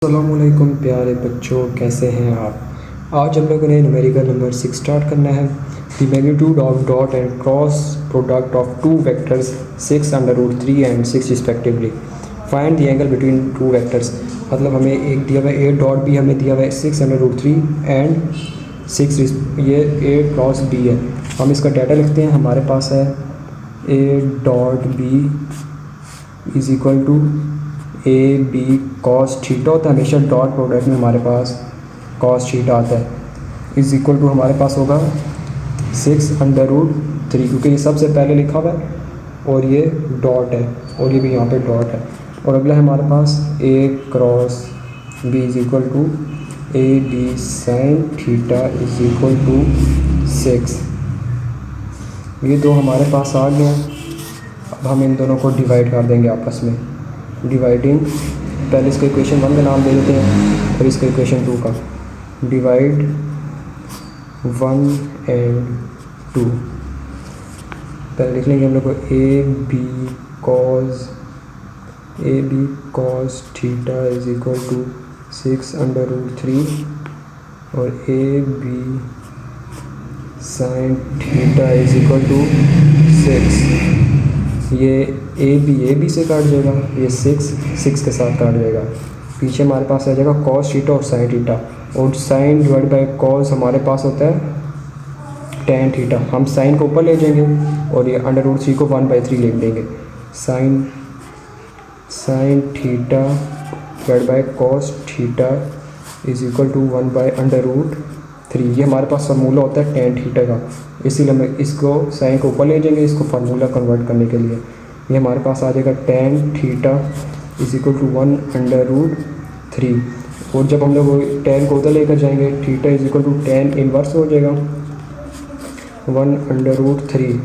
अस्सलामुअलैकुम प्यारे बच्चों, कैसे हैं आप। आज हम लोगों ने न्यूमेरिकल नंबर 6 स्टार्ट करना है। The magnitude of dot and cross product of two vectors 6√3 and 6 respectively. Find the angle between two vectors. मतलब हमें एक दिया हुआ है ए डॉट बी, हमें दिया हुआ है 6√3 एंड 6, ये ए क्रॉस बी है। हम इसका डाटा लिखते हैं। हमारे पास है A dot B is equal to A B cos theta होता है। हमेशा डॉट प्रोडक्ट में हमारे पास कॉस थीटा आता है। इज़ इक्वल टू हमारे पास होगा 6√3, क्योंकि ये सबसे पहले लिखा हुआ है और ये डॉट है और ये भी यहाँ पे डॉट है। और अगला है हमारे पास A cross B is equal to A B sine theta is equal to 6। ये दो हमारे पास आ गए हैं। अब हम इन दोनों को डिवाइड कर देंगे आपस में। डिवाइडिंग, पहले इसको इक्वेशन 1 का नाम दे देते हैं, फिर इसको इक्वेशन 2 का। Divide 1 and 2। पहले लिख लेंगे हम लोग को A B cos theta is equal to 6√3 और A B sine theta is equal to 6। ये ए बी से काट जाएगा, ये 6 के साथ काट जाएगा। पीछे हमारे पास आ जाएगा कॉस थीटा और साइन थीटा, और साइन डिवाइड बाय कॉस हमारे पास होता है टेन थीटा। हम साइन को ऊपर ले जाएंगे और ये √3 को 1/3 लिख देंगे। Sine theta divide by cos theta is equal to 1/√3। ये हमारे पास फार्मूला होता है टेन थीटा का, इसीलिए हम इसको साइन को ऊपर ले जाएंगे इसको फार्मूला कन्वर्ट करने के लिए। ये हमारे पास आ जाएगा tan theta is equal to 1/√3। और जब हम लोग टेन को उधर लेकर जाएंगे, theta is equal to tan inverse हो जाएगा 1/√3।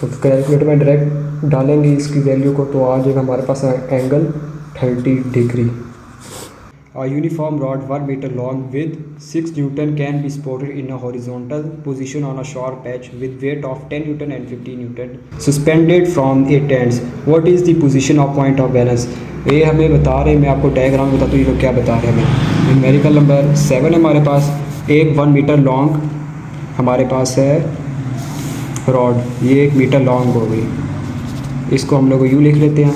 तो कैलकुलेटर में डायरेक्ट डालेंगे इसकी वैल्यू को, तो आ जाएगा हमारे पास angle 30 degree. A uniform rod 1 meter long with 6 Newton can be supported in a horizontal position on a sharp edge with weight of 10 Newton and 15 Newton suspended from its ends. What is the position of point of balance? ये हमें बता रहे हैं, मैं आपको diagram बताता हूँ ये लोग क्या बता रहे हैं हमें। न्यूमेरिकल नंबर 7 हमारे पास एक 1 मीटर लॉन्ग हमारे पास है रॉड, ये 1 मीटर लॉन्ग हो गई। इसको हम लोग यूँ लिख लेते हैं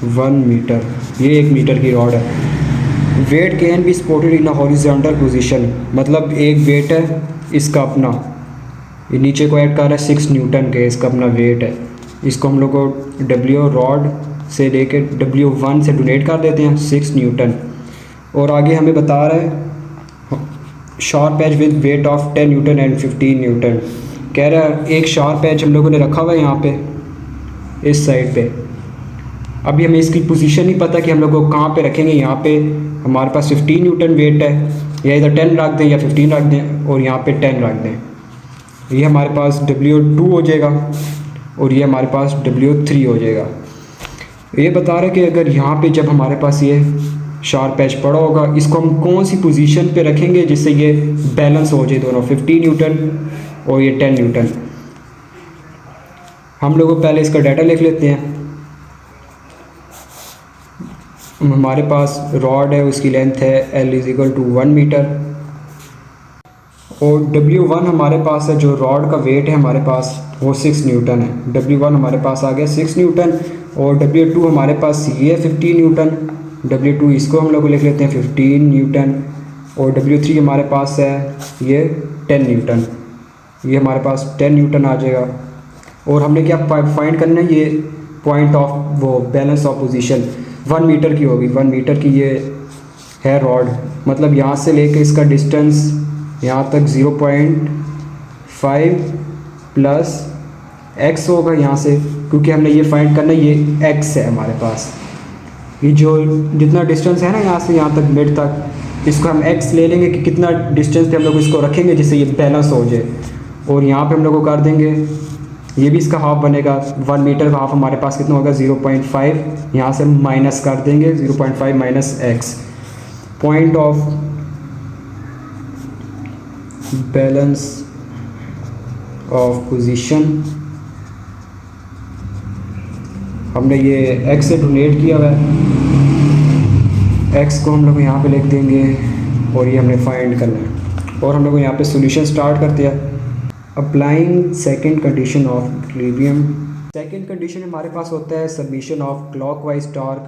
1 मीटर, ये 1 मीटर की रॉड है। Weight can be supported in a horizontal position, मतलब एक वेट है इसका अपना, ये नीचे को ऐड कर रहा है 6 न्यूटन के, इसका अपना वेट है। इसको हम लोग को W रॉड से लेके W1 से डोनेट कर देते हैं 6 न्यूटन। और आगे हमें बता रहा है sharp edge with weight of 10 newton and 15 newton. कह रहा है एक शार्प एज हम लोगों ने रखा हुआ है यहाँ पे इस साइड पे। अभी हमें इसकी पोजीशन नहीं पता कि हम लोग को कहाँ पे रखेंगे। यहाँ पे हमारे पास 15 न्यूटन वेट है, या इधर 10 रख दें या 15 रख दें, और यहाँ पे 10 रख दें। ये हमारे पास W2 हो जाएगा और ये हमारे पास W3 हो जाएगा। ये बता रहा है कि अगर यहाँ पे जब हमारे पास ये शार्प एज पड़ा होगा, इसको हम कौन सी पोजीशन पे रखेंगे जिससे ये बैलेंस हो जाए दोनों, 15 न्यूटन और ये 10 न्यूटन। हम लोग पहले इसका डाटा लिख लेते हैं। हमारे पास रॉड है, उसकी लेंथ है L is equal to 1 metre, और W1 हमारे पास है, जो रॉड का वेट है हमारे पास वो 6 न्यूटन है। W1 हमारे पास आ गया 6 न्यूटन, और W2 हमारे पास ये है 15 न्यूटन। W2 इसको हम लोग लिख लेते हैं 15 न्यूटन, और W3 हमारे पास है ये 10 न्यूटन, ये हमारे पास 10 न्यूटन आ जाएगा। और हमने क्या फाइंड करना है, ये पॉइंट ऑफ वो बैलेंस ऑफ पोजीशन 1 मीटर की होगी। 1 मीटर की ये है रॉड, मतलब यहाँ से लेके इसका डिस्टेंस यहाँ तक 0.5 प्लस x होगा यहाँ से, क्योंकि हमने ये फाइंड करना है, ये x है हमारे पास। ये जो जितना डिस्टेंस है ना यहाँ से यहाँ तक मिड तक, इसको हम x ले लेंगे कि कितना डिस्टेंस पे हम लोग इसको रखेंगे जिससे ये बैलेंस हो जाए। और यहाँ पे हम लोग कर देंगे, ये भी इसका हाफ बनेगा। 1 मीटर का हाफ हमारे पास कितना होगा 0.5, यहाँ से माइनस कर देंगे 0.5 minus x। Point of balance of position हमने ये एक्स से डोनेट किया हुआ है, एक्स को हम लोग यहाँ पे लिख देंगे और ये हमने फाइंड करना है। और हम लोग यहाँ पे सॉल्यूशन स्टार्ट करते हैं। Applying second condition of equilibrium. Second condition हमारे पास होता है summation of clockwise torque,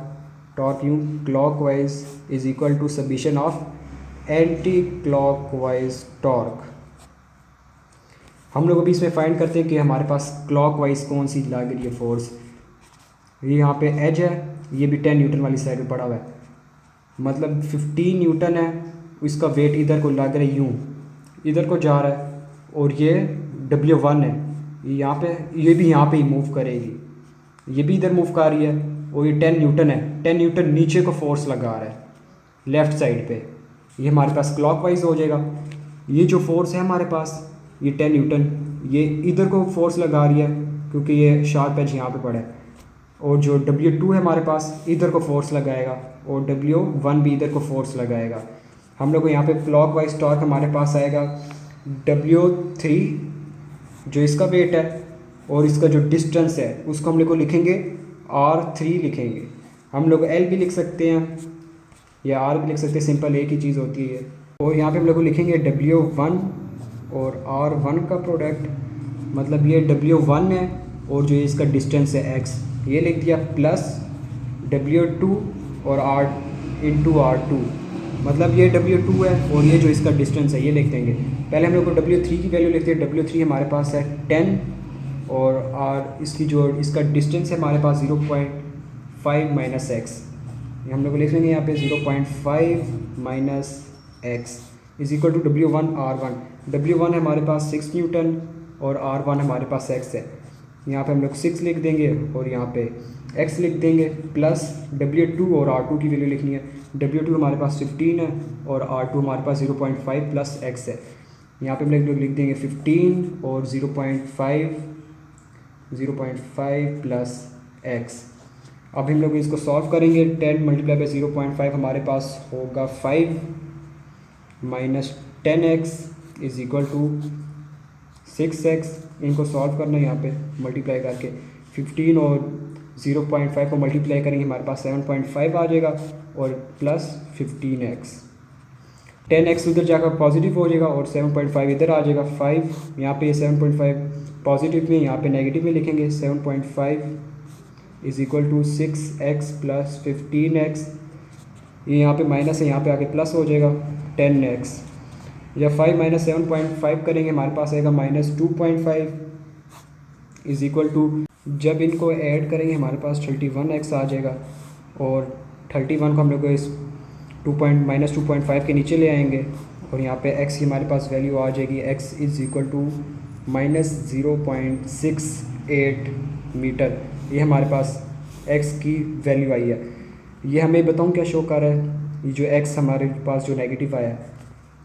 torque यूँ clockwise is equal to submission of anti clockwise torque. हम लोग अभी इसमें फाइंड करते हैं कि हमारे पास क्लॉकवाइज कौन सी लग रही है फोर्स। ये यहाँ पे एज है, ये भी 10 न्यूटन वाली साइड में पड़ा हुआ है, मतलब 15 न्यूटन है, इसका वेट इधर को लग रहा है यूँ, इधर को जा रहा है, और ये W1 है, ये यहाँ पे, ये भी यहाँ पे ही मूव करेगी, ये भी इधर मूव कर रही है, और ये 10 न्यूटन है, 10 न्यूटन नीचे को फोर्स लगा रहा है लेफ़्ट साइड पे। ये हमारे पास क्लॉकवाइज हो जाएगा। ये जो फोर्स है हमारे पास, ये 10 न्यूटन, ये इधर को फोर्स लगा रही है क्योंकि ये शार्प एज यहाँ पे पड़ा है, और जो W2 है हमारे पास इधर को फोर्स लगाएगा, और W1 भी इधर को फोर्स लगाएगा। हम लोग को यहाँ पे क्लॉकवाइज टॉर्क हमारे पास आएगा W3 जो इसका वेट है, और इसका जो डिस्टेंस है उसको हम लोग को लिखेंगे R3 लिखेंगे। हम लोग L भी लिख सकते हैं या R भी लिख सकते हैं, सिंपल एक ही चीज़ होती है। और यहाँ पे हम लोग को लिखेंगे W1 और R1 का प्रोडक्ट, मतलब ये W1 है और जो इसका डिस्टेंस है X, ये लिख दिया, प्लस W2 और R इंटू R2, मतलब ये W2 है और ये जो इसका डिस्टेंस है ये लिख देंगे। पहले हम लोग को W3 की वैल्यू लिखते हैं। W3 हमारे पास है 10, और R इसकी जो इसका डिस्टेंस है हमारे पास 0.5 माइनस एक्स, हम लोग लिख लेंगे यहाँ पे 0.5 minus x is equal to W1 R1। W1 है हमारे पास 6 न्यूटन और R1 हमारे पास x है, यहाँ पे हम लोग 6 लिख देंगे और यहाँ पे x लिख देंगे, प्लस W2 और R2 की वैल्यू लिखनी है। W2 हमारे पास 15 है और R2 हमारे पास 0.5 प्लस x है, यहाँ पे हम लोग लिख देंगे 15 और 0.5 प्लस x। अब हम लोग इसको सॉल्व करेंगे। 10 मल्टीप्लाई बाई 0.5 हमारे पास होगा 5 minus 10x is equal to 6x। इनको सॉल्व करना है यहाँ पे मल्टीप्लाई करके, 15 और 0.5 को मल्टीप्लाई करेंगे हमारे पास 7.5 आ जाएगा, और प्लस 15x, 10x उधर जाकर पॉजिटिव हो जाएगा और 7.5 इधर आ जाएगा। 5 यहाँ पे 7.5 पॉजिटिव में, यहाँ पे नेगेटिव में लिखेंगे। 7.5 is equal to 6x plus 15x, ये यहाँ पे माइनस है, यहाँ पे आके प्लस हो जाएगा 10x, या 5 माइनस 7.5 करेंगे हमारे पास आएगा माइनस 2.5 इज इक्वल टू, जब इनको ऐड करेंगे हमारे पास 31x आ जाएगा, और 31 को हम लोग इस माइनस 2.5 के नीचे ले आएंगे, और यहाँ पे x की हमारे पास वैल्यू आ जाएगी, x is equal to minus 0.68 metre. ये हमारे पास x की वैल्यू आई है। ये हमें बताऊँ क्या शो कर रहा है, ये जो x हमारे पास जो नेगेटिव आया है,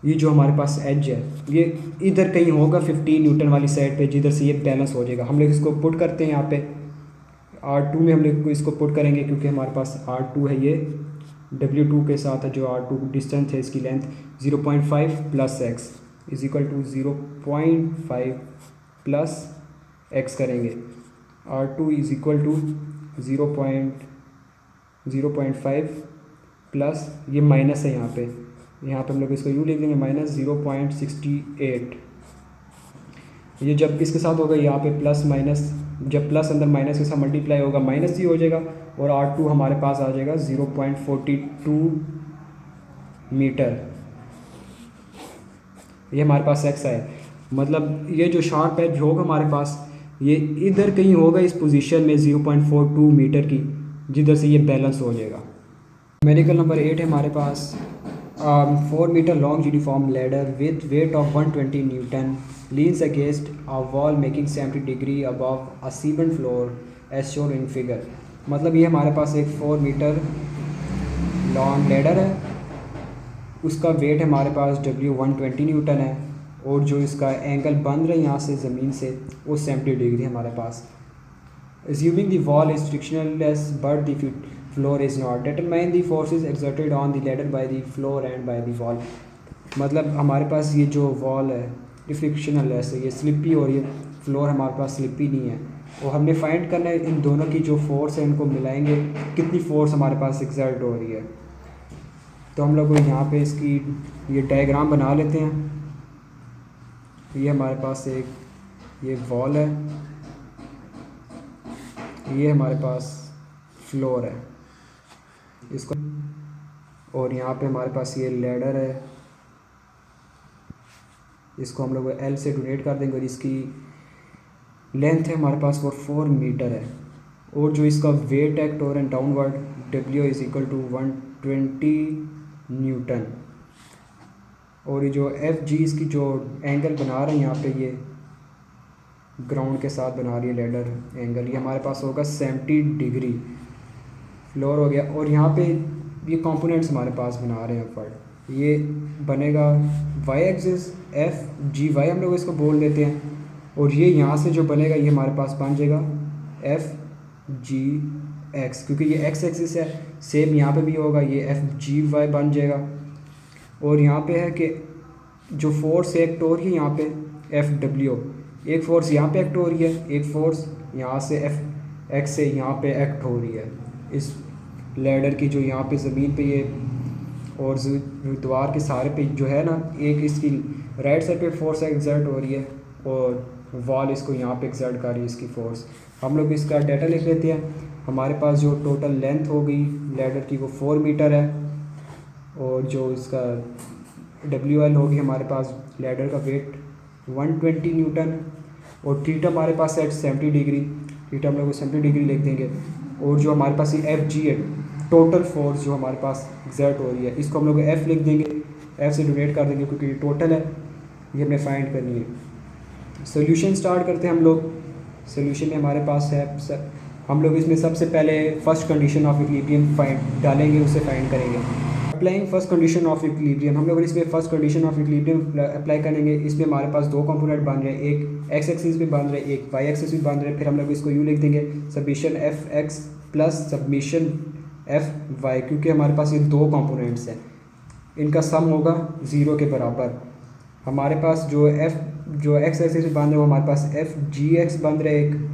ये जो हमारे पास एज है ये इधर कहीं होगा 15 न्यूटन वाली साइड पे, जिधर से ये बैलेंस हो जाएगा। हम लोग इसको पुट करते हैं यहाँ पे R2 में, हम लोग इसको पुट करेंगे क्योंकि हमारे पास R2 है, ये W2 के साथ है जो R2 डिस्टेंस है, इसकी length 0.5 plus x is equal to 0.5 plus x करेंगे। R2 is equal to 0.5 plus, ये माइनस है यहाँ पे हम लोग इसको यूँ लिख देंगे माइनस 0.68। ये जब इसके साथ होगा यहाँ पे प्लस माइनस, जब प्लस अंदर माइनस के साथ मल्टीप्लाई होगा माइनस ही हो जाएगा, और R2 हमारे पास आ जाएगा 0.42 मीटर। ये हमारे पास x है, मतलब ये जो शार्प एज होगा हमारे पास ये इधर कहीं होगा इस पोजीशन में 0.42 मीटर की, जिधर से ये बैलेंस हो जाएगा। मेडिकल नंबर 8 है हमारे पास। 4 metre long uniform ladder with weight of 120 newton leans against a wall making 70 degree above a cement floor as shown in figure। मतलब ये हमारे पास एक 4 मीटर लॉन्ग लैडर है, उसका वेट है हमारे पास W120 न्यूटन है, और जो इसका एंगल बन रहा है यहाँ से ज़मीन से वो 70 डिग्री हमारे पास। Assuming the wall is frictionless but the floor is not, determine the forces exerted on the ladder by the floor and by the wall। मतलब हमारे पास ये जो वॉल है ये फ्रिक्शनलेस है, ये स्लिपी, और ये फ्लोर हमारे पास स्लिपी नहीं है, और हमने फाइंड करना है इन दोनों की जो फोर्स है इनको मिलाएंगे कितनी फोर्स हमारे पास एक्सर्ट हो रही है। तो हम लोग यहाँ पे इसकी ये डायग्राम बना लेते हैं। ये हमारे पास एक ये वॉल है, ये हमारे पास फ्लोर है इसको, और यहाँ पे हमारे पास ये लैडर है, इसको हम लोग एल से डोनेट कर देंगे और इसकी लेंथ है हमारे पास वो 4 मीटर है। और जो इसका वेट है टोरेंट downward W is equal to 120 newton. और ये जो एफ जी इसकी जो एंगल बना रहे हैं यहाँ पे ये ग्राउंड के साथ बना रही है लैडर एंगल, ये हमारे पास होगा 70 डिग्री फ्लोर हो गया। और यहाँ पे ये कंपोनेंट्स हमारे पास बना रहे हैं ऊपर, ये बनेगा Y axis F G Y हम लोग इसको बोल देते हैं। और ये यहाँ से जो बनेगा ये हमारे पास बन जाएगा एफ जी एक्स, क्योंकि ये एक्स एक्सिस है। सेम यहाँ पे भी होगा, ये एफ जी वाई बन जाएगा। और यहाँ पे है कि जो फोर्स एक्ट हो रही है यहाँ पे एफ डब्ल्यू, एक फोर्स यहाँ पे एक्ट हो रही है, एक फोर्स यहाँ से एफ एक्स से यहाँ पे एक्ट हो रही है इस लैडर की जो यहाँ पे ज़मीन पे ये और द्वार के सहारे पे जो है ना, एक इसकी राइट साइड पे फोर्स एक्सर्ट हो रही है और वॉल इसको यहाँ पे एक्सर्ट कर रही है इसकी फोर्स। हम लोग इसका डाटा लिख लेते हैं। हमारे पास जो टोटल लेंथ हो गई लैडर की वो 4 मीटर है, और जो इसका डब्ल्यू एल होगी हमारे पास लैडर का वेट 120 न्यूटन, और थीटा हमारे पास है 70 डिग्री, थीटा हम लोग 70 डिग्री लिख देंगे। और जो हमारे पास ये एफ जी है टोटल फोर्स जो हमारे पास एक्सर्ट हो रही है इसको हम लोग एफ लिख देंगे, एफ से डोनेट कर देंगे क्योंकि ये टोटल है, ये हमें फाइंड करनी है। सोल्यूशन स्टार्ट करते हैं हम लोग। सोल्यूशन में हमारे पास है हम लोग इसमें सबसे पहले first condition of equilibrium find डालेंगे, उसे फाइंड करेंगे। Applying first condition of equilibrium, हम लोग इसमें first condition of equilibrium apply करेंगे। इसमें हमारे पास दो कंपोनेंट बन रहे हैं, एक एक्स एक्सिस पे बन रहे हैं, एक वाई एक्सिस पे बन रहे हैं। फिर हम लोग इसको यूँ लिख देंगे submission F X plus submission F Y, क्योंकि हमारे पास ये दो कंपोनेंट्स हैं, इनका सम होगा 0 के बराबर। हमारे पास जो एक्स एक्सिस पे बन रहे हैं वो हमारे पास एफ जी एक्स बन रहे हैं।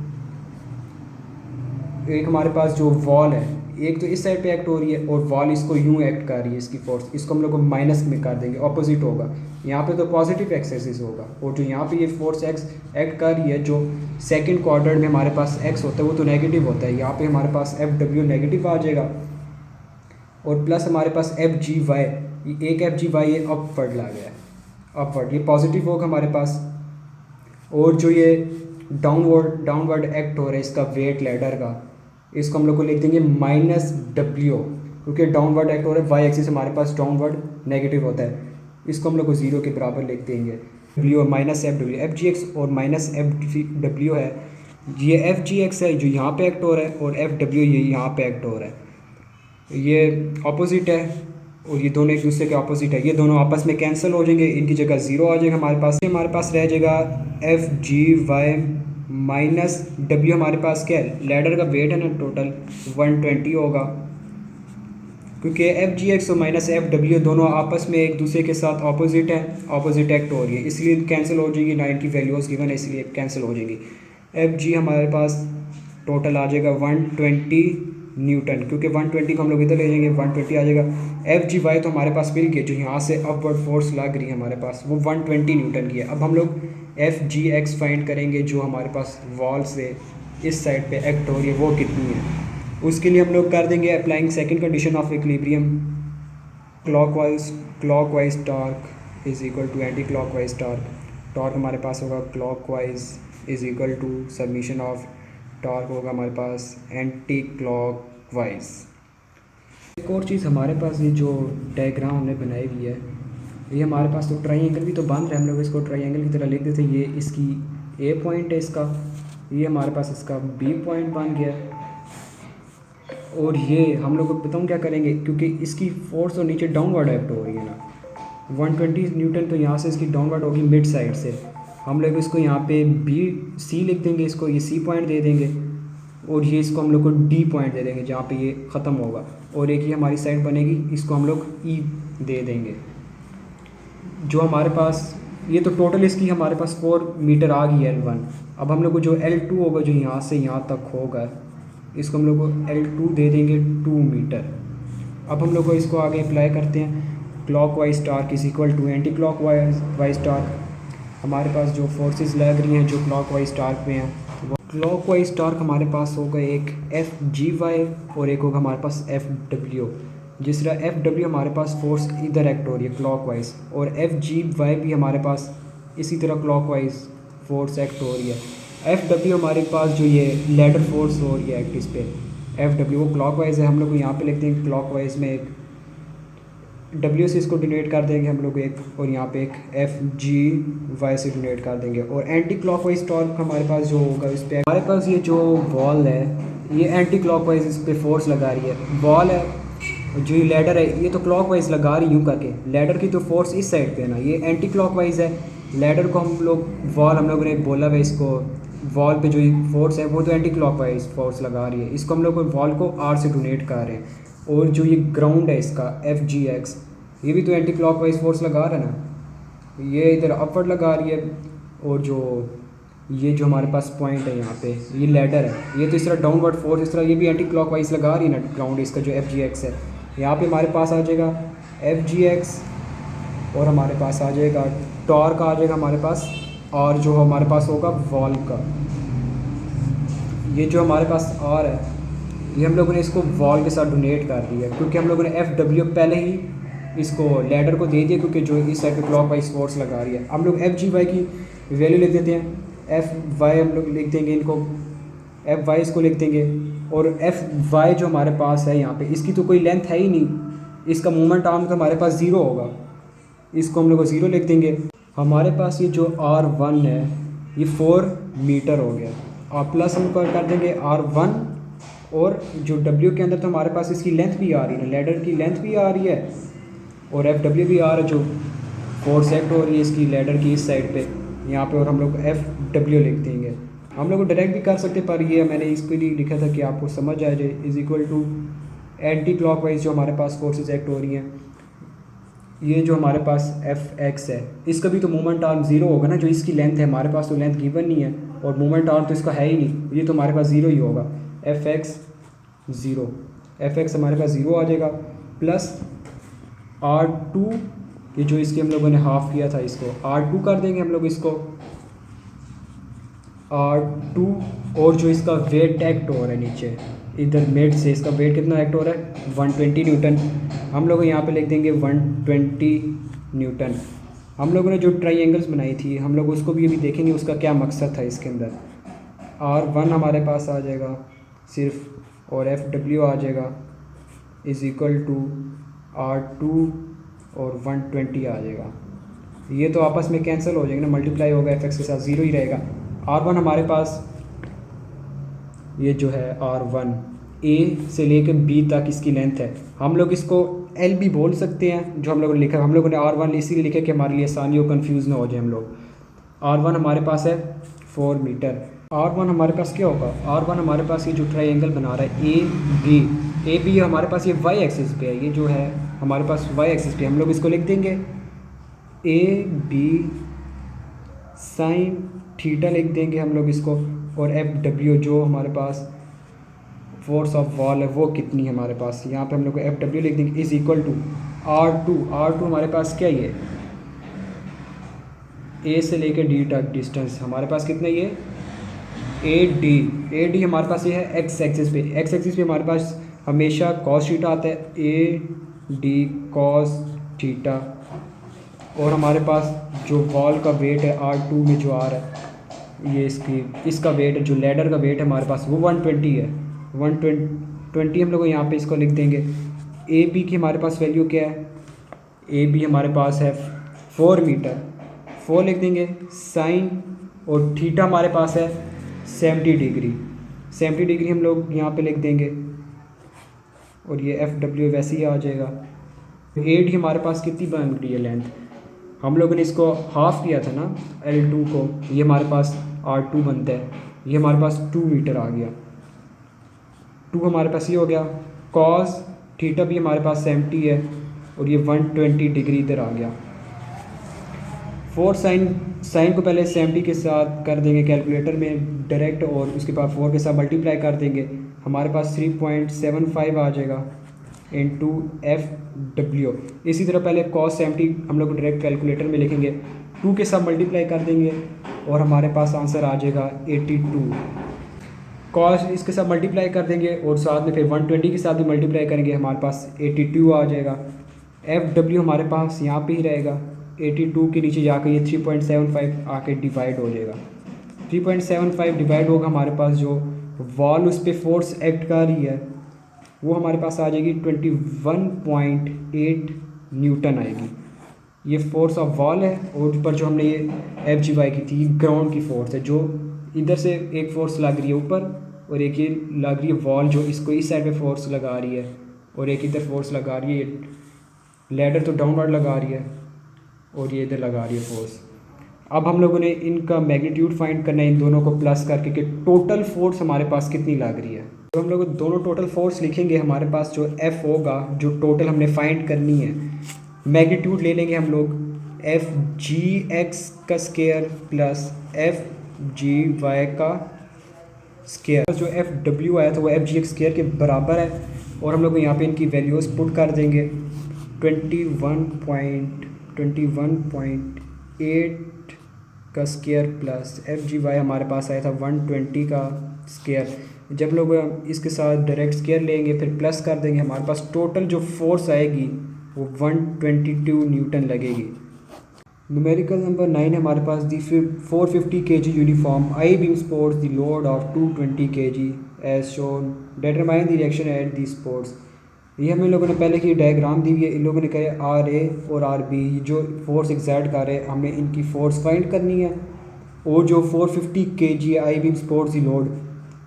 एक हमारे पास जो वॉल है एक तो इस साइड पे एक्ट हो रही है और वॉल इसको यूं एक्ट कर रही है, इसकी फोर्स इसको हम लोग को माइनस में कर देंगे, ऑपोजिट होगा। यहाँ पे तो पॉजिटिव एक्स एक्सिस होगा, और जो यहाँ पे ये फोर्स एक्स एक्ट कर रही है जो सेकंड क्वाड्रेंट में हमारे पास एक्स होता है वो तो नेगेटिव होता है, यहाँ पे हमारे पास एफ डब्ल्यू नेगेटिव आ जाएगा। और प्लस हमारे पास एफ जी वाई, एक एफ जी वाई ये अपवर्ड ला गया है, अपवर्ड ये पॉजिटिव होगा हमारे पास। और जो ये डाउनवर्ड एक्ट हो रहा है इसका वेट लैडर का, इसको हम लोग को लिख देंगे माइनस डब्ल्यू, क्योंकि डाउनवर्ड एक्ट हो रहा है वाई एक्सिस हमारे पास डाउनवर्ड नेगेटिव होता है, इसको हम लोग को 0 के बराबर लिख देंगे। W minus F W, F G x और माइनस एफ डब्ल्यू है, ये एफ जी एक्स है जो यहाँ पे एक्ट हो रहा है और एफ डब्ल्यू ये यहाँ पे एक्ट हो रहा है, ये ऑपोजिट है और ये दोनों एक दूसरे के ऑपोजिट है, ये दोनों आपस में कैंसिल हो जाएंगे, इनकी जगह 0 आ जाएगा हमारे पास रह जाएगा F G Y minus W. हमारे पास क्या है लैडर का वेट है ना टोटल 120 होगा, क्योंकि एफ जी एक्स और माइनस एफ डब्ल्यू दोनों आपस में एक दूसरे के साथ ऑपोजिट है, ऑपोजिट एक्ट हो रही है, इसलिए कैंसिल हो जाएगी। 9 की वैल्यूज़ गिवन है इसलिए कैंसिल हो जाएगी। एफ जी हमारे पास टोटल आ जाएगा 120 न्यूटन, क्योंकि 120 को हम लोग इधर ले जाएंगे 120 आ जाएगा। एफ जी वाई तो हमारे पास मिल गया, जो यहाँ से अपवर्ड फोर्स लग रही है हमारे पास वो 120 न्यूटन की है। अब हम लोग एफ जी एक्स फाइंड करेंगे जो हमारे पास वॉल से इस साइड पे एक्ट हो रही है वो कितनी है। उसके लिए हम लोग कर देंगे applying second condition of equilibrium, clockwise torque is equal to anti clockwise torque. Torque हमारे पास होगा clockwise is equal to submission of torque होगा हमारे पास एंटी क्लॉकवाइज। एक और चीज़ हमारे पास ये जो डायग्राम हमने बनाई हुई है, ये हमारे पास तो ट्राइंगल भी तो बन रहा है, हम लोग इसको ट्राइंगल की तरह लिख देते हैं। ये इसकी ए पॉइंट है इसका, ये हमारे पास इसका बी पॉइंट बन गया। और ये हम लोग को बताऊँ क्या करेंगे, क्योंकि इसकी फोर्स तो नीचे डाउनवर्ड एक्ट हो रही है ना 120 न्यूटन, तो यहाँ से इसकी डाउनवर्ड होगी मिड साइड से। हम लोग इसको यहाँ पे बी सी लिख देंगे, इसको ये सी पॉइंट दे देंगे, और ये इसको हम लोग को डी पॉइंट दे देंगे जहाँ पे ये ख़त्म होगा। और एक ये हमारी साइड बनेगी, इसको हम लोग ई दे देंगे। जो हमारे पास ये तो टोटल इसकी हमारे पास 4 मीटर आ गई है L1। अब हम लोग को जो L2 होगा जो यहाँ से यहाँ तक होगा, इसको हम लोग को L2 दे देंगे 2 मीटर। अब हम लोग को इसको आगे अप्लाई करते हैं। Clockwise torque is equal to anti clockwise torque. हमारे पास जो फोर्सेस लग रही हैं जो क्लॉक वाइज टार्क में हैं, वो क्लॉक वाइज टार्क हमारे पास होगा एक FGY और एक होगा हमारे पास FW। जिस तरह FW हमारे पास फोर्स इधर एक्ट हो रही है क्लॉक वाइज, और FGY भी हमारे पास इसी तरह क्लॉक वाइज फोर्स एक्ट हो रही है। FW हमारे पास जो ये लैडर फोर्स हो रही है एक्ट इस पे, FW वो क्लॉक वाइज है। हम लोग यहाँ पे लिखते हैं क्लॉक वाइज में एक W से इसको डिनोट कर देंगे हम लोग एक, और यहाँ पे एक FGY से डिनोट कर देंगे। और एंटी क्लॉकवाइज टॉर्क हमारे पास जो होगा इस पर हमारे पास ये जो वॉल है ये एंटी क्लॉकवाइज इस पर फोर्स लगा रही है। वॉल है जो ये लैडर है ये तो क्लॉकवाइज लगा रही यूँ करके, लैडर की तो फोर्स इस साइड पे है ना, ये एंटी क्लॉकवाइज है। लैडर को हम लोग वॉल हम लोगों ने बोला है इसको, वॉल पे जो फोर्स है वो तो एंटी क्लॉकवाइज फोर्स लगा रही है, इसको हम लोग वॉल को R से डोनेट कर रहे हैं। और जो ये ग्राउंड है इसका FGX, ये भी तो एंटी क्लॉकवाइज फोर्स लगा रहा है ना, ये इधर अपवर्ड लगा रही है। और जो ये जो हमारे पास पॉइंट है यहाँ पे ये लैडर है, ये तो इस तरह डाउनवर्ड फोर्स इस तरह ये भी एंटी क्लॉकवाइज लगा रही है ना ग्राउंड इसका जो FGX है। यहाँ पे हमारे पास आ जाएगा FGX और हमारे पास आ जाएगा टॉर्क आ जाएगा हमारे पास, और जो हमारे पास होगा वॉल का ये जो हमारे पास R है ये हम लोगों ने इसको वॉल के साथ डोनेट कर दिया, क्योंकि हम लोगों ने FW पहले ही इसको लैडर को दे दिया, क्योंकि जो इस साइड पे क्लॉकवाइज फोर्स लगा रही है। हम लोग FGY की वैल्यू लिख देते हैं, FY हम लोग लिख देंगे इनको, FY इसको लिख देंगे। और FY जो हमारे पास है यहाँ पे इसकी तो कोई लेंथ है ही नहीं, इसका मोमेंट आर्म तो हमारे पास 0 होगा, इसको हम लोग 0 लिख देंगे। हमारे पास ये जो R1 है ये 4 मीटर हो गया, और प्लस हम कर देंगे R1, और जो W के अंदर तो हमारे पास इसकी लेंथ भी आ रही है, लैडर की लेंथ भी आ रही है, और FW भी आ रहा है जो फोर्स एक्ट हो रही है इसकी लैडर की इस साइड पे यहाँ पे, और हम लोग FW लिख देंगे। हम लोग डायरेक्ट भी कर सकते, पर ये मैंने इस पर लिए लिखा था कि आपको समझ आ जाए, is equal to anti clockwise जो हमारे पास फोर्सेस एक्ट हो रही हैं, ये जो हमारे पास FX है इसका भी तो मोमेंट आर्म 0 होगा ना, जो इसकी लेंथ है हमारे पास तो लेंथ गिवन नहीं है, और मोमेंट आर्म तो इसका है ही नहीं, ये तो हमारे पास 0 ही होगा। FX 0, FX हमारे पास 0 आ जाएगा, प्लस R2 ये जो इसके हम लोगों ने हाफ किया था इसको R2 कर देंगे हम लोग इसको R2, और जो इसका वेट एक्ट हो रहा है नीचे इधर मेड से इसका वेट कितना एक्ट हो रहा है 120 न्यूटन, हम लोग यहाँ पे लिख देंगे 120 न्यूटन। हम लोगों ने जो ट्राइंगल्स बनाई थी हम लोग उसको भी अभी देखेंगे उसका क्या मकसद था इसके अंदर। R1 हमारे पास आ जाएगा सिर्फ, और FW आ जाएगा इज़ इक्वल टू R2 और 120 आ जाएगा, ये तो आपस में कैंसिल हो जाएगा ना, मल्टीप्लाई होगा FX के साथ 0 ही रहेगा। R1 हमारे पास ये जो है R1 A से लेकर B तक इसकी लेंथ है, हम लोग इसको L भी बोल सकते हैं, जो हम लोगों ने लिखा, हम लोगों ने R1 इसीलिए लिखा कि हमारे लिए आसानी हो, कंफ्यूज ना हो जाए हम लोग। R1 हमारे पास है 4 मीटर। R1 हमारे पास क्या होगा, R1 हमारे पास ये जो ट्राइंगल बना रहा है A B हमारे पास ये Y एक्सिस पे है, ये जो है हमारे पास Y एक्सिस पे, हम लोग इसको लिख देंगे AB साइन थीटा लिख देंगे हम लोग इसको, और FW जो हमारे पास फोर्स ऑफ वॉल है वो कितनी है हमारे पास, यहाँ पे हम लोग को FW लिख देंगे इज़ इक्वल टू R2 हमारे पास क्या ये A से लेकर D तक डिस्टेंस हमारे पास कितना ये AD हमारे पास ये है X एक्सिस पे हमारे पास हमेशा cos थीटा आता है, AD cos थीटा, और हमारे पास जो वॉल का वेट है R2 में जो आ रहा है ये इसका वेट है, जो लैडर का वेट है हमारे पास वो 120 है, 120 हम लोग यहाँ पे इसको लिख देंगे। AB की हमारे पास वैल्यू क्या है, AB हमारे पास है 4 मीटर, 4 लिख देंगे साइन, और थीटा हमारे पास है 70 डिग्री हम लोग यहाँ पे लिख देंगे, और ये FW वैसे ही आ जाएगा। AD हमारे पास कितनी बन रही है लेंथ, हम लोगों ने इसको हाफ़ किया था ना L2 को, ये हमारे पास R2 बनता है, ये हमारे पास 2 मीटर आ गया, 2 हमारे पास ये हो गया, cos थीटा भी हमारे पास 70 है, और ये 120 डिग्री इधर आ गया। फोर्स साइन को पहले 70 के साथ कर देंगे कैलकुलेटर में डायरेक्ट, और उसके बाद 4 के साथ मल्टीप्लाई कर देंगे, हमारे पास 3.75 आ जाएगा इंटू FW। इसी तरह पहले cos 70 हम लोग डायरेक्ट कैलकुलेटर में लिखेंगे, 2 के साथ मल्टीप्लाई कर देंगे और हमारे पास आंसर आ जाएगा 82। कॉस इसके साथ मल्टीप्लाई कर देंगे और साथ में फिर 120 के साथ भी मल्टीप्लाई करेंगे, हमारे पास 82 आ जाएगा। FW हमारे पास यहाँ पे ही रहेगा, 82 के नीचे जाकर ये 3.75 आके डिवाइड हो जाएगा। 3.75 डिवाइड होगा, हमारे पास जो वॉल उस पर फोर्स एक्ट कर रही है वो हमारे पास आ जाएगी 21.8 न्यूटन आएगी। ये फोर्स ऑफ वॉल है, और ऊपर जो हमने ये FGY की थी ग्राउंड की फोर्स है, जो इधर से एक फोर्स लग रही है ऊपर, और एक ये लग रही है वॉल जो इसको इस साइड पे फोर्स लगा रही है, और एक इधर फोर्स लगा रही है, लैडर तो डाउनवर्ड लगा रही है और ये इधर लगा रही है फोर्स। अब हम लोगों ने इनका मैग्नीट्यूड फाइंड करना है इन दोनों को प्लस करके कि टोटल फोर्स हमारे पास कितनी लग रही है। तो हम लोग दोनों टोटल फोर्स लिखेंगे, हमारे पास जो F होगा जो टोटल हमने फाइंड करनी है, मैग्नीट्यूड ले लेंगे हम लोग FGX का स्केयर प्लस FGY का स्केयर। जो FW आया था वो FGX स्केयर के बराबर है, और हम लोग यहाँ पे इनकी वैल्यूज़ पुट कर देंगे। 21.8 का स्केयर प्लस FGY हमारे पास आया था 120 का स्केयर। जब लोग इसके साथ डायरेक्ट स्केयर लेंगे फिर प्लस कर देंगे, हमारे पास टोटल जो फोर्स आएगी वो 122 न्यूटन लगेगी। न्यूमेरिकल नंबर 9 हमारे पास the 450 kg uniform I beam supports the load of 220 kg as shown, determine the reaction at the supports. ये हम लोगों ने पहले की डायग्राम दी हुई है, इन लोगों ने कहा RA और RB जो फोर्स एग्जर्ट कर रहे हैं, हमने इनकी फोर्स फाइंड करनी है। और जो 450 kg आई बीम स्पोर्ट्स दी लोड,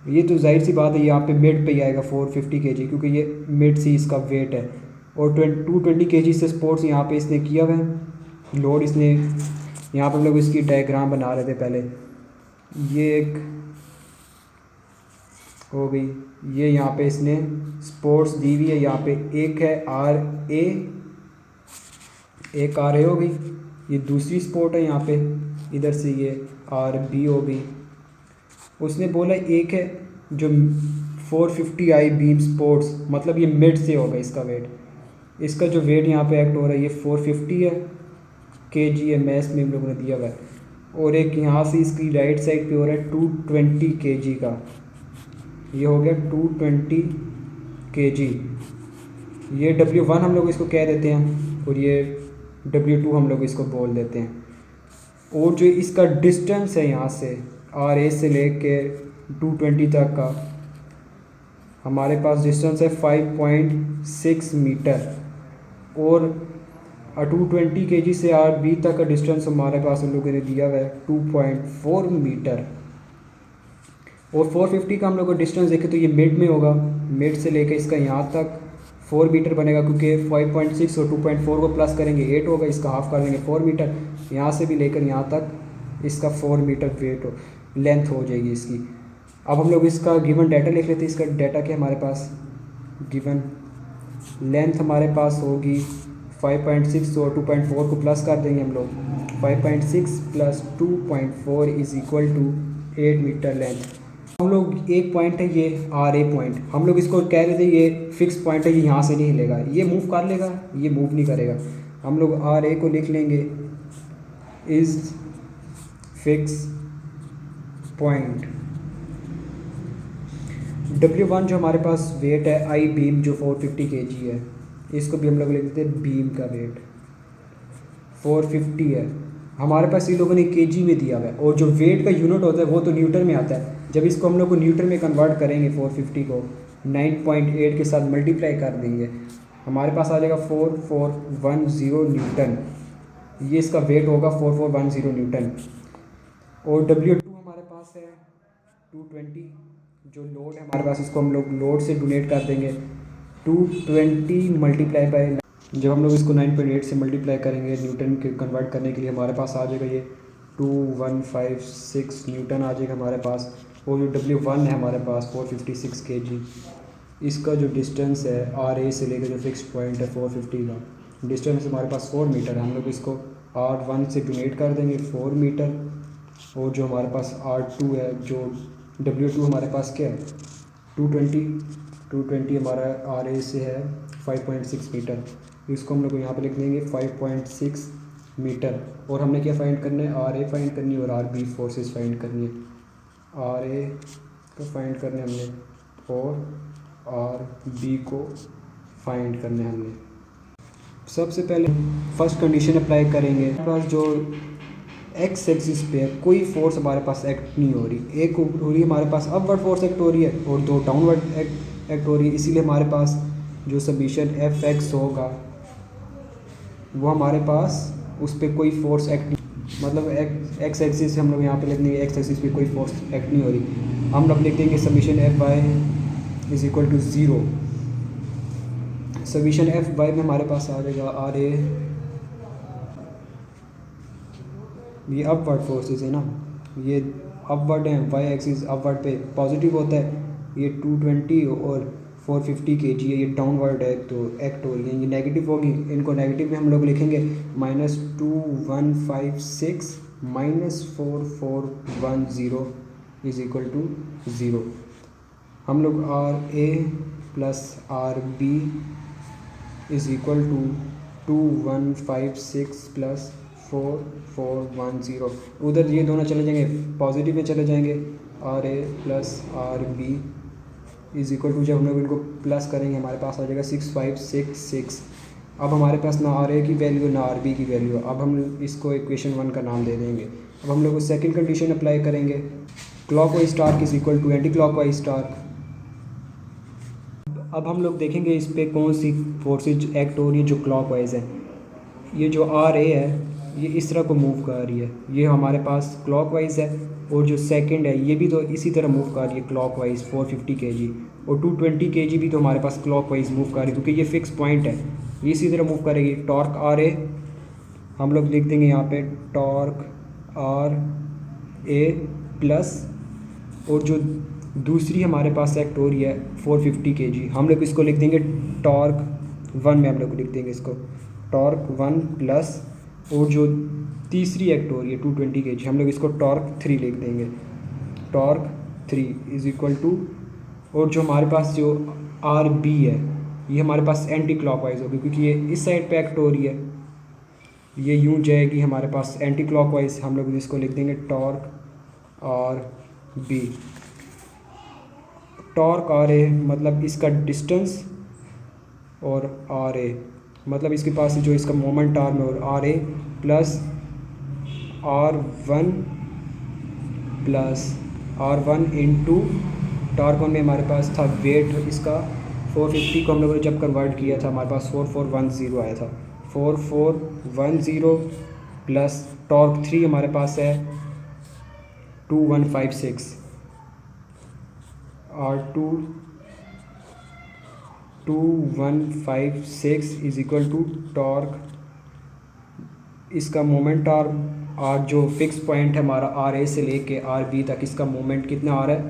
ये तो जाहिर सी बात है यहाँ पे मिड पे ही आएगा 450 kg, क्योंकि ये मिड से इसका वेट है। और 220 kg से स्पोर्ट्स यहाँ पे इसने किया हुआ है लोड। इसने यहाँ पर हम लोग इसकी डायग्राम बना रहे थे पहले, ये एक हो गई, ये यहाँ पे इसने स्पोर्ट्स दी हुई है, यहाँ पे एक है RA, एक RA हो गई, ये दूसरी स्पोर्ट है यहाँ पे, इधर से ये RB हो गई। उसने बोला एक है जो 450 आई बीम स्पोर्ट्स, मतलब ये मिड से होगा इसका वेट, इसका जो वेट यहाँ पे एक्ट हो रहा है ये 450 है kg है, मैथ में हम लोगों ने दिया हुआ है। और एक यहाँ से इसकी राइट साइड पे हो रहा है 220 kg का, ये हो गया 220 kg। ये W1 हम लोग इसको कह देते हैं, और ये W2 हम लोग इसको बोल देते हैं। और जो इसका डिस्टेंस है यहाँ से RA से लेके 220 तक का, हमारे पास डिस्टेंस है 5.6 मीटर। और 220 kg से RB तक का डिस्टेंस हमारे पास उन लोगों ने दिया हुआ है 2.4 मीटर। और 450 का हम लोग को डिस्टेंस देखें तो ये मिड में होगा, मिड से लेकर इसका यहाँ तक 4 मीटर बनेगा, क्योंकि 5.6 और 2.4 को प्लस करेंगे 8 होगा, इसका हाफ कर देंगे 4 मीटर। यहाँ से भी लेकर यहाँ तक इसका 4 मीटर वेट लेंथ हो जाएगी इसकी। अब हम लोग इसका गिवन डाटा लिख लेते हैं। इसका डाटा क्या हमारे पास गिवन लेंथ हमारे पास होगी 5.6 और 2.4 को प्लस कर देंगे हम लोग, 5.6 plus 2.4 is equal to 8 metre length. हम लोग एक पॉइंट है ये RA पॉइंट, हम लोग इसको कह रहे थे ये फिक्स पॉइंट है, ये यहाँ से नहीं हिलेगा, ये मूव कर लेगा, ये मूव नहीं करेगा। हम लोग RA को लिख लेंगे इज़ फिक्स पॉइंट। W1 जो हमारे पास वेट है आई बीम जो 450 kg है, इसको भी हम लोग लिख देते हैं बीम का वेट 450 है। हमारे पास ये लोगों ने kg में दिया हुआ है, और जो वेट का यूनिट होता है वो तो न्यूटन में आता है। जब इसको हम लोग को न्यूटन में कन्वर्ट करेंगे 450 को 9.8 के साथ मल्टीप्लाई कर देंगे, हमारे पास आ जाएगा 4410 न्यूटन। ये इसका वेट होगा 4410 न्यूटन। और W2 हमारे पास है 220, जो लोड है हमारे पास, इसको हम लोग लोड से डोनेट कर देंगे 220 मल्टीप्लाई बाय, जब हम लोग इसको 9.8 से मल्टीप्लाई करेंगे न्यूटन के कन्वर्ट करने के लिए, हमारे पास आ जाएगा ये 2156 न्यूटन आ जाएगा हमारे पास। और जो W1 है हमारे पास 456 kg, इसका जो डिस्टेंस है RA से लेकर जो फिक्स पॉइंट है 450 का, डिस्टेंस हमारे पास 4 मीटर है, हम लोग इसको R1 से डोनेट कर देंगे 4 मीटर। और जो हमारे पास R2 है, जो W2 हमारे पास क्या है 220 हमारा RA से है 5.6 मीटर, इसको हम लोग यहाँ पे लिख देंगे 5.6 मीटर। और हमने क्या फाइंड करना है, RA फाइंड करनी है और RB फोर्सेस फाइंड करनी है। RA को फाइंड करना है हमने और RB को फाइंड करना है हमने। सबसे पहले फर्स्ट कंडीशन अप्लाई करेंगे। हमारे पास जो एक्स एक्सिस पे कोई फोर्स हमारे पास एक्ट नहीं हो रही, एक हो रही है हमारे पास अपवर्ड फोर्स एक्ट हो रही है और दो डाउनवर्ड एक्ट हो रही है, इसीलिए हमारे पास जो सबमिशन एफ एक्स होगा वो हमारे पास उस पर कोई फोर्स एक्ट नहीं, मतलब एक्स एक्सिस हम लोग यहाँ पे लिख देंगे एक्स एक्सिस पे कोई फोर्स एक्ट नहीं हो रही, हम लोग लिख देंगे submission F Y is equal to zero. Submission F Y में हमारे पास आ जाएगा आर ए, ये अपवर्ड फोर्सेस है ना, ये अपवर्ड है, वाई एक्सिस अपवर्ड पे पॉजिटिव होता है, ये 220 और 450 kg है, ये डाउनवर्ड है तो एक्ट हो रही है, ये नेगेटिव होगी, इनको नेगेटिव में हम लोग लिखेंगे -2156 -4410 इज इक्वल टू 0। हम लोग R A plus R B is equal to 2156 plus 4410, उधर ये दोनों चले जाएंगे पॉजिटिव में चले जाएंगे, R A plus R B is equal to, जब हम लोग इनको प्लस करेंगे हमारे पास आ जाएगा 6566। अब हमारे पास ना आर ए की वैल्यू ना आर बी की वैल्यू, अब हम इसको इक्वेशन 1 का नाम दे देंगे। अब हम लोग सेकंड कंडीशन अप्लाई करेंगे, clockwise torque is equal to anti clockwise torque. अब हम लोग देखेंगे इस पे कौन सी फोर्सेज एक्ट हो रही है जो क्लॉकवाइज है। ये जो आर ए है ये इस तरह को मूव कर रही है, ये हमारे पास क्लॉकवाइज है, और जो सेकंड है ये भी तो इसी तरह मूव कर रही है क्लॉकवाइज 450 kg, और 220 kg भी तो हमारे पास क्लॉकवाइज मूव कर रही है, क्योंकि ये फिक्स पॉइंट है, ये इसी तरह मूव करेगी। टॉर्क आर ए हम लोग लिख देंगे यहाँ पे टॉर्क आर ए प्लस, और जो दूसरी हमारे पास एक्ट हो रही है 450 kg, हम लोग इसको लिख देंगे टॉर्क 1 में हम लोग लिख देंगे इसको टॉर्क 1 प्लस, और जो तीसरी एक्ट हो रही है 220 kg हम लोग इसको टॉर्क 3 लिख देंगे, टॉर्क 3 इज इक्वल टू, और जो हमारे पास जो आर बी है ये हमारे पास एंटी क्लॉकवाइज होगी, क्योंकि ये इस साइड पे एक्ट हो रही है, ये यूँ जाएगी हमारे पास एंटी क्लॉकवाइज, हम लोग इसको लिख देंगे torque R B. Torque R A मतलब इसका डिस्टेंस, और आर ए मतलब इसके पास जो इसका मोमेंट आर्म है, और R A plus R1 plus R1 into torque 1 में हमारे पास था वेट इसका 450 को हम लोगों ने जब कन्वर्ट किया था हमारे पास 4410 आया था, 4410 प्लस टॉर्क 3 हमारे पास है 2156, R2 2156 is equal to torque, इसका मोमेंट आर्म आर जो फिक्स पॉइंट है हमारा आर ए से लेके आर बी तक, इसका मोमेंट कितना आ रहा है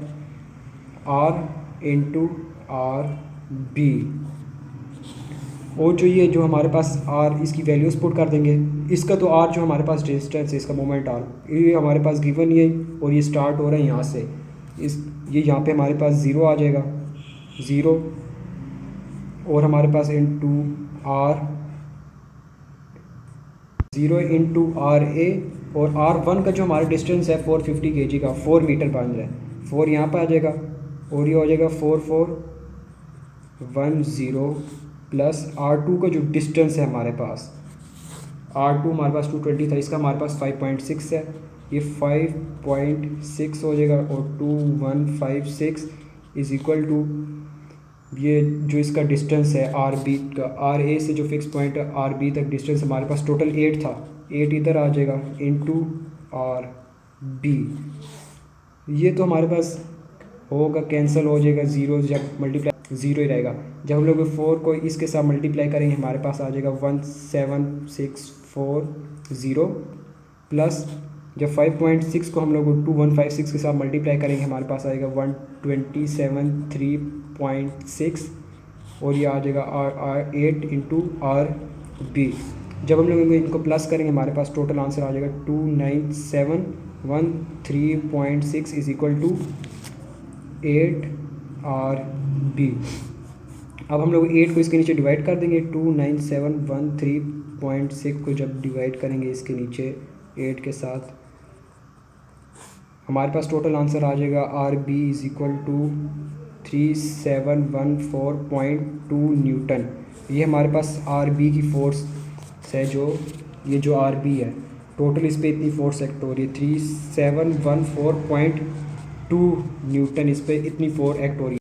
आर इंटू आर बी, और जो ये जो हमारे पास आर इसकी वैल्यूज पुट कर देंगे, इसका तो आर जो हमारे पास डिस्टेंस है इसका मोमेंट आर ये हमारे पास गिवन ही है, और ये स्टार्ट हो रहा है यहाँ से, इस ये यहाँ पे हमारे पास 0 आ जाएगा 0, और हमारे पास into are 0 into R A, और R1 का जो हमारा डिस्टेंस है 450 kg का 4 मीटर बन रहा है, 4 यहाँ पर आ जाएगा, और ये हो जाएगा 4410 प्लस R2 का जो डिस्टेंस है हमारे पास, R2 हमारे पास 220 था, इसका हमारे पास 5.6 है, ये 5.6 हो जाएगा, और 2156 इज इक्वल टू, ये जो इसका डिस्टेंस है आर बी का, आर ए से जो फिक्स पॉइंट है आर बी तक डिस्टेंस हमारे पास टोटल 8 था, 8 इधर आ जाएगा इंटू आर बी, ये तो हमारे पास होगा कैंसिल हो जाएगा, 0 जब मल्टीप्लाई 0 ही रहेगा, जब हम लोग 4 को इसके साथ मल्टीप्लाई करेंगे हमारे पास आ जाएगा 17640 प्लस, जब 5.6 को हम लोग 2156 के साथ मल्टीप्लाई करेंगे हमारे पास आएगा 1273.6, और ये आ जाएगा आर 8 इंटू आर बी। जब हम लोग इनको प्लस करेंगे हमारे पास टोटल आंसर आ जाएगा 29713.6 इज इक्वल टू 8 RB। अब हम लोग 8 को इसके नीचे डिवाइड कर देंगे। 29713.6 को जब डिवाइड करेंगे इसके नीचे 8 के साथ, हमारे पास टोटल आंसर आ जाएगा RB is equal to 3714.2 newton. ये हमारे पास RB की फोर्स है, जो RB है, टोटल इस पर इतनी फोर्स एक्ट हो रही है, 3714.2 न्यूटन इस पर इतनी फोर्स एक्ट हो रही है।